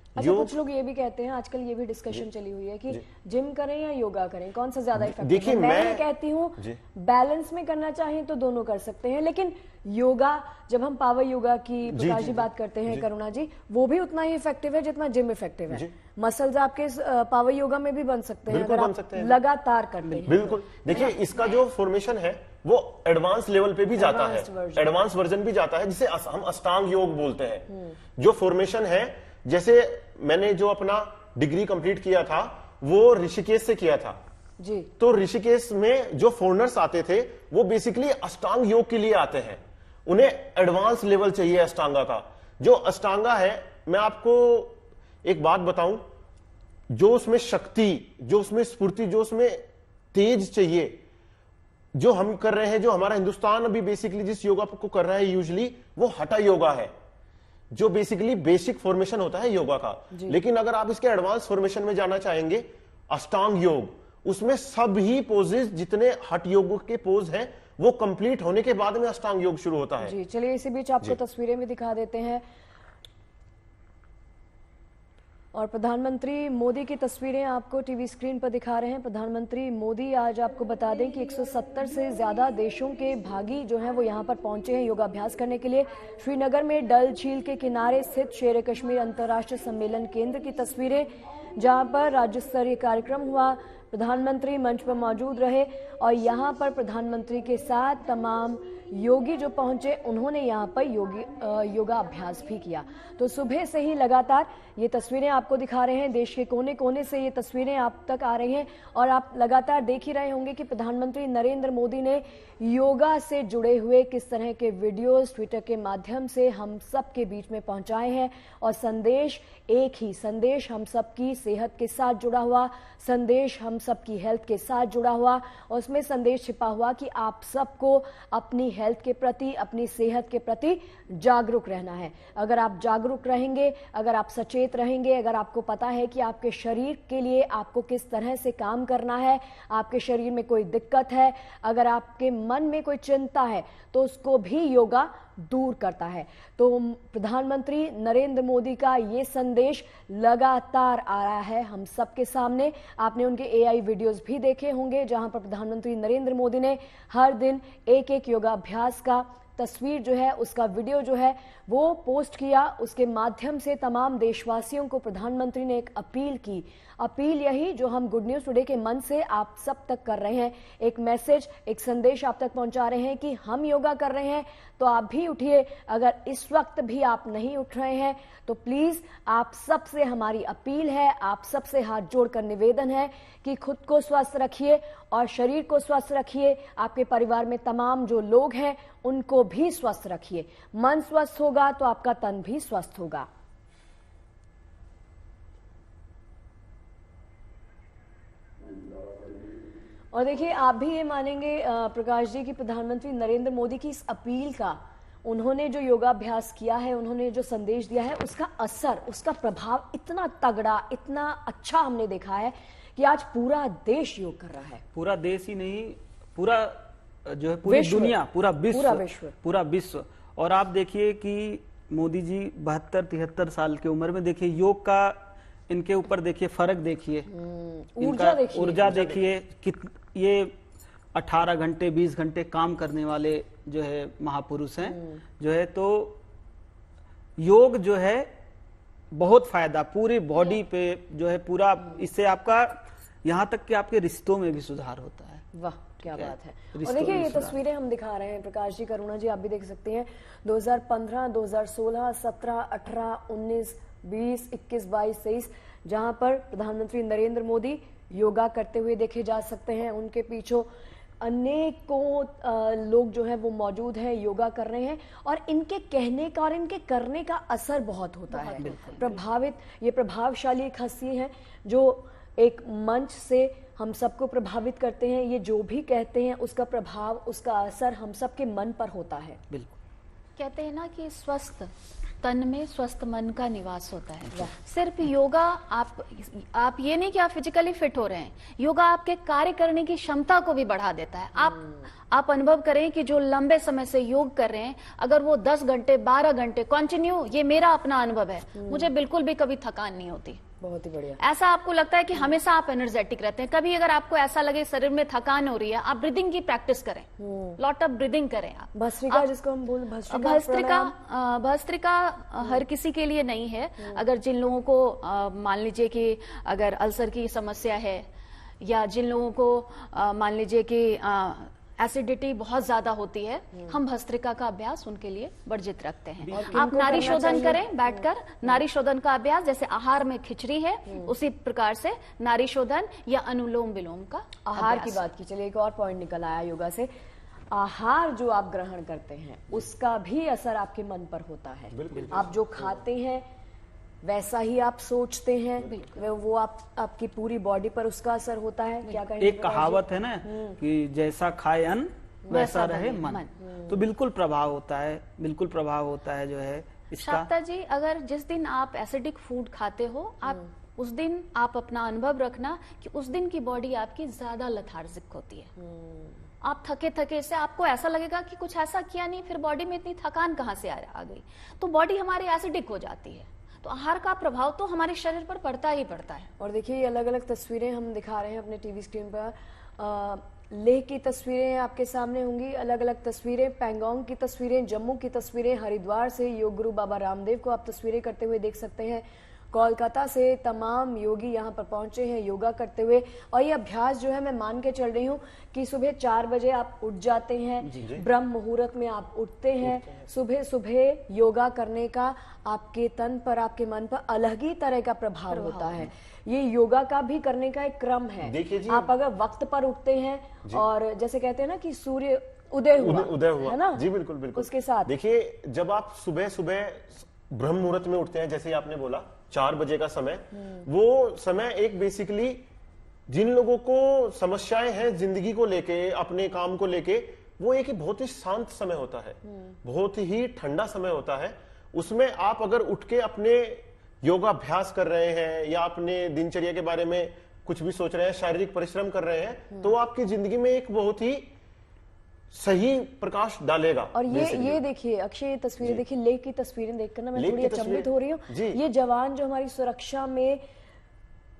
अच्छा, कुछ लोग ये भी कहते हैं, आजकल ये भी डिस्कशन चली हुई है कि जिम करें या योगा करें, कौन सा ज्यादा इफेक्टिव है? देखिए मैं कहती हूँ बैलेंस में करना चाहें तो दोनों कर सकते हैं, लेकिन योगा, जब हम पावर योगा की प्रकाश जी बात करते हैं, करुणा जी, वो भी उतना ही इफेक्टिव है जितना जिम इफेक्टिव है। मसल्स आपके पावर योगा में भी बन सकते हैं अगर आप लगातार करते हैं। बिल्कुल। देखिए इसका जो फॉर्मेशन है वो एडवांस लेवल पे भी जाता है, एडवांस वर्जन भी जाता है, जिसे हम अष्टांग योग बोलते हैं। जो फॉर्मेशन है, जैसे मैंने जो अपना डिग्री कंप्लीट किया था वो ऋषिकेश से किया था जी। तो ऋषिकेश में जो फॉरेनर्स आते थे वो बेसिकली अष्टांग योग के लिए आते हैं, उन्हें एडवांस लेवल चाहिए अष्टांगा का। जो अष्टांगा है, मैं आपको एक बात बताऊं, जो उसमें शक्ति, जो उसमें स्फूर्ति, जो उसमें तेज चाहिए, जो हम कर रहे हैं, जो हमारा हिंदुस्तान अभी बेसिकली जिस योगा को कर रहा है यूजुअली, वो हठा योगा है, जो बेसिकली बेसिक फॉर्मेशन होता है योगा का। लेकिन अगर आप इसके एडवांस फॉर्मेशन में जाना चाहेंगे, अष्टांग योग, उसमें सभी पोजेस जितने हठ योग के पोज हैं वो कंप्लीट होने के बाद में अष्टांग योग शुरू होता है। जी चलिए, इसी बीच आपको तस्वीरें भी दिखा देते हैं और प्रधानमंत्री मोदी की तस्वीरें आपको टीवी स्क्रीन पर दिखा रहे हैं। प्रधानमंत्री मोदी आज आपको बता दें कि 170 से ज्यादा देशों के भागी जो हैं वो यहां पर पहुंचे हैं योगाभ्यास करने के लिए। श्रीनगर में डल झील के किनारे स्थित शेर कश्मीर अंतर्राष्ट्रीय सम्मेलन केंद्र की तस्वीरें, जहां पर राज्य स्तरीय कार्यक्रम हुआ। प्रधानमंत्री मंच पर मौजूद रहे और यहां पर प्रधानमंत्री के साथ तमाम योगी जो पहुंचे, उन्होंने यहां पर योगा अभ्यास भी किया। तो सुबह से ही लगातार ये तस्वीरें आपको दिखा रहे हैं, देश के कोने कोने से ये तस्वीरें आप तक आ रही हैं और आप लगातार देख ही रहे होंगे कि प्रधानमंत्री नरेंद्र मोदी ने योगा से जुड़े हुए किस तरह के वीडियोस ट्विटर के माध्यम से हम सब के बीच में पहुंचाए हैं। और संदेश एक ही, संदेश हम सबकी सेहत के साथ जुड़ा हुआ, संदेश हम सबकी हेल्थ के साथ जुड़ा हुआ, और उसमें संदेश छिपा हुआ कि आप सबको अपनी हेल्थ के प्रति, अपनी सेहत के प्रति जागरूक रहना है। अगर आप जागरूक रहेंगे, अगर आप सचेत रहेंगे, अगर आपको पता है कि आपके शरीर के लिए आपको किस तरह से काम करना है, आपके शरीर में कोई दिक्कत है, अगर आपके मन में कोई चिंता है, तो उसको भी योगा दूर करता है। तो प्रधानमंत्री नरेंद्र मोदी का ये संदेश लगातार आ रहा है हम सबके सामने। आपने उनके एआई वीडियोस भी देखे होंगे, जहां पर प्रधानमंत्री नरेंद्र मोदी ने हर दिन एक एक योगाभ्यास का तस्वीर जो है, उसका वीडियो जो है वो पोस्ट किया। उसके माध्यम से तमाम देशवासियों को प्रधानमंत्री ने एक अपील की। अपील यही जो हम गुड न्यूज टुडे के मन से आप सब तक कर रहे हैं, एक मैसेज, एक संदेश आप तक पहुंचा रहे हैं कि हम योगा कर रहे हैं तो आप भी उठिए। अगर इस वक्त भी आप नहीं उठ रहे हैं तो प्लीज आप सबसे हमारी अपील है, आप सबसे हाथ जोड़कर निवेदन है कि खुद को स्वस्थ रखिए और शरीर को स्वस्थ रखिए। आपके परिवार में तमाम जो लोग हैं उनको भी स्वस्थ रखिए। मन स्वस्थ होगा तो आपका तन भी स्वस्थ होगा। और देखिए, आप भी ये मानेंगे प्रकाश जी कि प्रधानमंत्री नरेंद्र मोदी की इस अपील का, उन्होंने जो योगाभ्यास किया है, उन्होंने जो संदेश दिया है, उसका असर, उसका प्रभाव इतना तगड़ा, इतना अच्छा हमने देखा है कि आज पूरा देश योग कर रहा है। पूरा देश ही नहीं, पूरा जो है पूरी दुनिया, पूरा विश्व। और आप देखिए कि मोदी जी 72-73 साल की उम्र में देखिए योग का इनके ऊपर देखिए फर्क देखिए, ऊर्जा देखिए, ऊर्जा देखिए कि ये 18 घंटे 20 घंटे काम करने वाले जो है महापुरुष हैं जो है। तो योग जो है बहुत फायदा पूरी बॉडी पे जो है पूरा, इससे आपका यहाँ तक कि आपके रिश्तों में भी सुधार होता है। वाह क्या बात है। और रिश्तों देखिए में ये सुधार। तस्वीरें हम दिखा रहे हैं प्रकाश जी, करुणा जी आप भी देख सकते हैं 2015, 2016, 17, 18, 19, 20, 21, 22, 23 जहां पर प्रधानमंत्री नरेंद्र मोदी योगा करते हुए देखे जा सकते हैं। उनके पीछे अनेकों लोग जो है वो मौजूद हैं, योगा कर रहे हैं और इनके कहने का और इनके करने का असर बहुत होता है। ये प्रभावशाली एक हस्ती है जो एक मंच से हम सबको प्रभावित करते हैं। ये जो भी कहते हैं उसका प्रभाव, उसका असर हम सबके मन पर होता है। बिल्कुल। कहते हैं ना कि स्वस्थ तन में स्वस्थ मन का निवास होता है। सिर्फ योगा आप ये नहीं कि आप फिजिकली फिट हो रहे हैं, योगा आपके कार्य करने की क्षमता को भी बढ़ा देता है। आप अनुभव करें कि जो लंबे समय से योग कर रहे हैं, अगर वो 10 घंटे 12 घंटे कंटिन्यू, ये मेरा अपना अनुभव है, मुझे बिल्कुल भी कभी थकान नहीं होती। बहुत ही बढ़िया। ऐसा आपको लगता है कि हमेशा आप एनर्जेटिक रहते हैं। कभी अगर आपको ऐसा लगे शरीर में थकान हो रही है, आप ब्रीदिंग की प्रैक्टिस करें, लॉट ऑफ ब्रीदिंग करें। आप भस्त्रिका जिसको हम बोल भस्त्रिका हर किसी के लिए नहीं है। अगर जिन लोगों को मान लीजिए कि अगर अल्सर की समस्या है, या जिन लोगों को मान लीजिए कि एसिडिटी बहुत ज्यादा होती है, हम भस्त्रिका का अभ्यास उनके लिए वर्जित रखते हैं। आप नारी शोधन करें बैठकर, नारी शोधन का अभ्यास, जैसे आहार में खिचड़ी है उसी प्रकार से नारी शोधन या अनुलोम विलोम का आहार की बात की। चलिए एक और पॉइंट निकल आया योगा से, आहार जो आप ग्रहण करते हैं उसका भी असर आपके मन पर होता है। आप जो खाते हैं वैसा ही आप सोचते हैं, वो आपकी पूरी बॉडी पर उसका असर होता है। क्या कहेंगे? एक कहावत है ना कि जैसा खाए अन्न वैसा रहे मन। तो बिल्कुल प्रभाव होता है, बिल्कुल प्रभाव होता है जो है इसका। शांता जी, अगर जिस दिन आप एसिडिक फूड खाते हो, आप उस दिन आप अपना अनुभव रखना कि उस दिन की बॉडी आपकी ज्यादा लथार्जिक होती है। आप थके थके से, आपको ऐसा लगेगा कि कुछ ऐसा किया नहीं, फिर बॉडी में इतनी थकान कहाँ से आ गई, तो बॉडी हमारी एसिडिक हो जाती है। तो आहार का प्रभाव तो हमारे शरीर पर पड़ता ही पड़ता है। और देखिए ये अलग अलग तस्वीरें हम दिखा रहे हैं अपने टीवी स्क्रीन पर। लेह की तस्वीरें आपके सामने होंगी, अलग अलग तस्वीरें, पैंगोंग की तस्वीरें, जम्मू की तस्वीरें, हरिद्वार से योग गुरु बाबा रामदेव को आप तस्वीरें करते हुए देख सकते हैं। कोलकाता से तमाम योगी यहाँ पर पहुंचे हैं योगा करते हुए। और ये अभ्यास जो है मैं मान के चल रही हूँ कि सुबह 4 बजे आप उठ जाते हैं, ब्रह्म मुहूर्त में आप उठते हैं। सुबह सुबह योगा करने का आपके तन पर, आपके मन पर अलग ही तरह का प्रभाव होता है। ये योगा का भी करने का एक क्रम है। आप अगर वक्त पर उठते हैं और जैसे कहते हैं ना कि सूर्य उदय हुआ है ना, जी बिल्कुल बिल्कुल, उसके साथ देखिए जब आप सुबह सुबह ब्रह्म मुहूर्त में उठते हैं, जैसे आपने बोला 4 बजे का समय, वो समय एक बेसिकली जिन लोगों को समस्याएं हैं जिंदगी को लेके, अपने काम को लेके, वो एक बहुत ही शांत समय होता है, बहुत ही ठंडा समय होता है। उसमें आप अगर उठ के अपने योगाभ्यास कर रहे हैं या अपने दिनचर्या के बारे में कुछ भी सोच रहे हैं, शारीरिक परिश्रम कर रहे हैं, तो आपकी जिंदगी में एक बहुत ही सही प्रकाश डालेगा। और ये देखिए अक्षय, ये तस्वीरें देखिए, लेह की तस्वीरें देखकर ना मैं थोड़ी अचंभित हो रही हूँ। ये जवान जो हमारी सुरक्षा में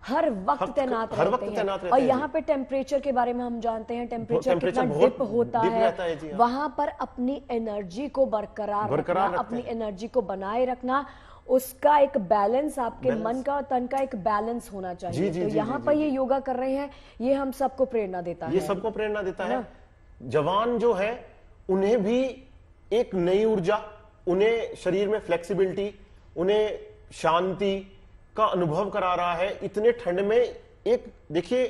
हर वक्त तैनात रहते हैं। और यहाँ पे टेम्परेचर के बारे में हम जानते हैं, टेम्परेचर कितना डिप होता है। वहां पर अपनी एनर्जी को बरकरार रखना, अपनी एनर्जी को बनाए रखना, उसका एक बैलेंस, आपके मन का और तन का एक बैलेंस होना चाहिए। तो यहाँ पर ये योगा कर रहे हैं, ये हम सबको प्रेरणा देता है। ये सबको प्रेरणा देता है। जवान जो है उन्हें भी एक नई ऊर्जा, उन्हें शरीर में फ्लेक्सिबिलिटी, उन्हें शांति का अनुभव करा रहा है इतने ठंड में। एक देखिए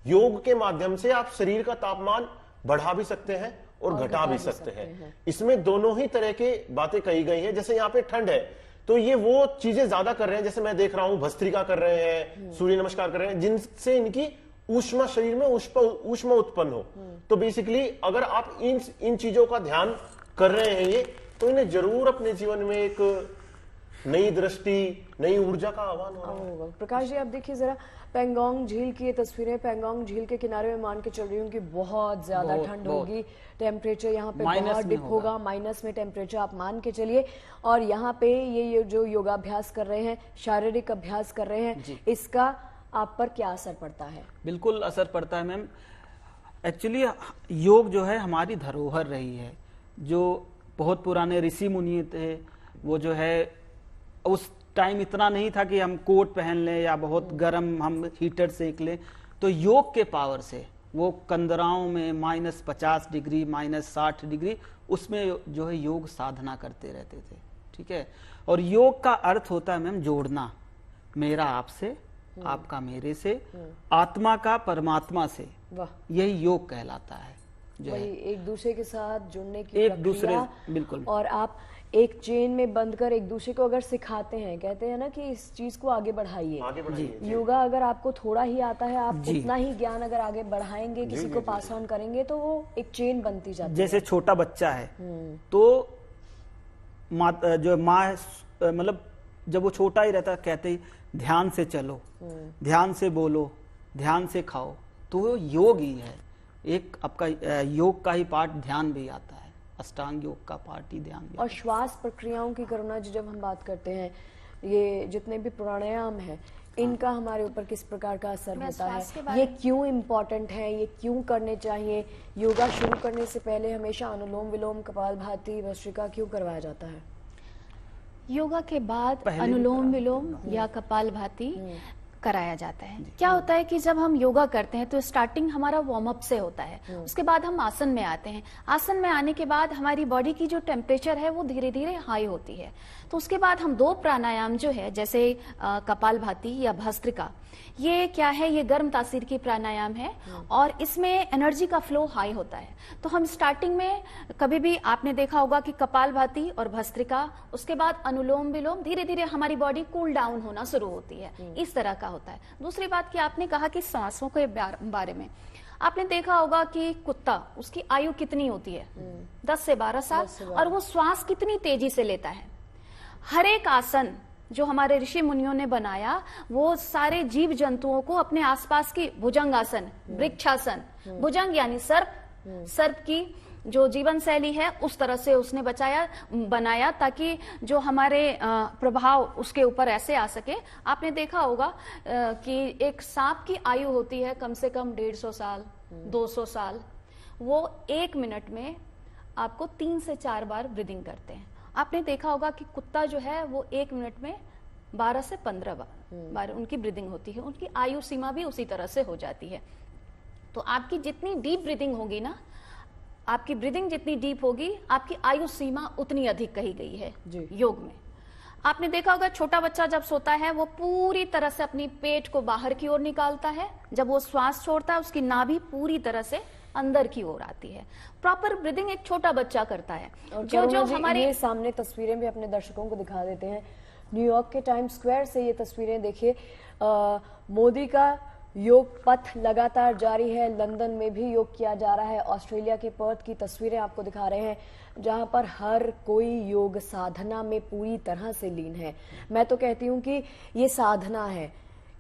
योग के माध्यम से आप शरीर का तापमान बढ़ा भी सकते हैं और घटा भी सकते हैं। इसमें दोनों ही तरह के बातें कही गई हैं। जैसे यहाँ पे ठंड है तो ये वो चीजें ज्यादा कर रहे हैं, जैसे मैं देख रहा हूं भस्त्रिका कर रहे हैं, सूर्य नमस्कार कर रहे हैं, जिनसे इनकी ऊष्मा, शरीर में ऊष्मा उत्पन्न हो। तो बेसिकली अगर आप इन चीजों का ध्यान कर रहे हैं ये, तो इन्हें जरूर अपने जीवन में एक नई दृष्टि, नई ऊर्जा का आह्वान हो रहा है। होगा। प्रकाश जी, आप देखिए जरा पेंगोंग झील की ये तस्वीरें। पेंगोंग झील के किनारे में मान के चल रही हूँ कि बहुत ज्यादा ठंड होगी, टेम्परेचर यहाँ पे बहुत डिप होगा, माइनस में टेम्परेचर आप मान के चलिए। और यहाँ पे ये जो योगाभ्यास कर रहे हैं, शारीरिक अभ्यास कर रहे हैं, इसका आप पर क्या असर पड़ता है? बिल्कुल असर पड़ता है मैम। एक्चुअली योग जो है हमारी धरोहर रही है। जो बहुत पुराने ऋषि मुनि थे, वो जो है उस टाइम इतना नहीं था कि हम कोट पहन लें या बहुत गर्म हम हीटर सेक लें, तो योग के पावर से वो कंदराओं में -50 डिग्री, -60 डिग्री, उसमें जो है योग साधना करते रहते थे। ठीक है। और योग का अर्थ होता है मैम जोड़ना, मेरा आपसे, आपका मेरे से, आत्मा का परमात्मा से। वाह, यही योग कहलाता है। जो वही है एक दूसरे के साथ जुड़ने की एक दूसरे, प्रक्रिया। बिल्कुल। और आप एक चेन में बंद कर एक दूसरे को अगर सिखाते हैं, कहते हैं ना कि इस चीज को आगे बढ़ाइए। योगा अगर आपको थोड़ा ही आता है, आप उतना ही ज्ञान अगर आगे बढ़ाएंगे, किसी को पास ऑन करेंगे, तो वो एक चेन बनती जाती है। जैसे छोटा बच्चा है तो जो माँ मतलब जब वो छोटा ही रहता, कहते ही ध्यान से चलो, ध्यान से बोलो, ध्यान से खाओ, तो वो योग ही है। एक आपका योग का ही पार्ट ध्यान भी आता है, अष्टांग योग का पार्ट ही ध्यान भी। और श्वास प्रक्रियाओं की करुणा जी, जब हम बात करते हैं, ये जितने भी प्राणायाम है, इनका हमारे ऊपर किस प्रकार का असर होता है? ये क्यों इम्पोर्टेंट है? ये क्यों करने चाहिए? योगा शुरू करने से पहले हमेशा अनुलोम विलोम, कपालभाति, भस्त्रिका क्यों करवाया जाता है? योगा के बाद अनुलोम विलोम या कपालभाति कराया जाता है। क्या होता है कि जब हम योगा करते हैं तो स्टार्टिंग हमारा वार्म अप से होता है, उसके बाद हम आसन में आते हैं। आसन में आने के बाद हमारी बॉडी की जो टेम्परेचर है वो धीरे धीरे हाई होती है। तो उसके बाद हम 2 प्राणायाम जो है, जैसे कपालभाति या भस्त्रिका, ये क्या है, ये गर्म तासीर की प्राणायाम है और इसमें एनर्जी का फ्लो हाई होता है। तो हम स्टार्टिंग में कभी भी आपने देखा होगा कि कपालभाति और भस्त्रिका, उसके बाद अनुलोम विलोम, धीरे धीरे हमारी बॉडी कूल डाउन होना शुरू होती है। इस तरह का होता है। दूसरी बात कि आपने कहा कि सांसों के बारे में, आपने देखा होगा कि कुत्ता, उसकी आयु कितनी होती है? 10 से 12 साल, और वो श्वास कितनी तेजी से लेता है। हर एक आसन जो हमारे ऋषि मुनियों ने बनाया, वो सारे जीव जंतुओं को अपने आसपास की भुजंगासन, वृक्षासन, भुजंग यानी सर्प की जो जीवन शैली है, उस तरह से उसने बनाया ताकि जो हमारे प्रभाव उसके ऊपर ऐसे आ सके। आपने देखा होगा कि एक सांप की आयु होती है कम से कम 150 साल, 200 साल। वो 1 मिनट में आपको 3 से 4 बार ब्रीदिंग करते हैं। आपने देखा होगा कि कुत्ता जो है वो 1 मिनट में 12 से 15 बार उनकी ब्रीदिंग होती है। उनकी आयु सीमा भी उसी तरह से हो जाती है। तो आपकी जितनी डीप ब्रीदिंग होगी ना, आपकी ब्रीदिंग जितनी डीप होगी, आपकी आयु सीमा उतनी अधिक कही गई है योग में। आपने देखा होगा छोटा बच्चा जब सोता है, वो पूरी तरह से अपनी पेट को बाहर की ओर निकालता है। जब वो श्वास छोड़ता है, उसकी नाभि पूरी तरह से अंदर की ओर आती है। प्रॉपर ब्रीदिंग एक छोटा बच्चा करता है। और जो हमारे सामने तस्वीरें भी अपने दर्शकों को दिखा देते हैं। न्यूयॉर्क के टाइम स्क्वायर से ये तस्वीरें देखिए। मोदी का योग पथ लगातार जारी है। लंदन में भी योग किया जा रहा है। ऑस्ट्रेलिया के पर्थ की तस्वीरें आपको दिखा रहे हैं, जहां पर हर कोई योग साधना में पूरी तरह से लीन है। मैं तो कहती हूं कि ये साधना है,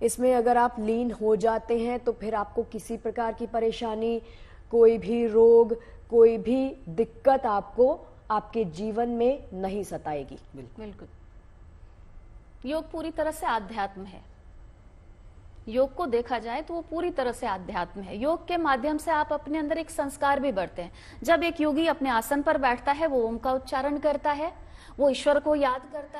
इसमें अगर आप लीन हो जाते हैं तो फिर आपको किसी प्रकार की परेशानी, कोई भी रोग, कोई भी दिक्कत आपको आपके जीवन में नहीं सताएगी। बिल्कुल। योग पूरी तरह से आध्यात्म है। योग को देखा जाए तो वो पूरी तरह से आध्यात्म है। योग के माध्यम से आप अपने अंदर एक संस्कार भी बढ़ते हैं। जब एक योगी अपने आसन पर बैठता है, वो ओम का उच्चारण करता है, वो ईश्वर को याद करता है।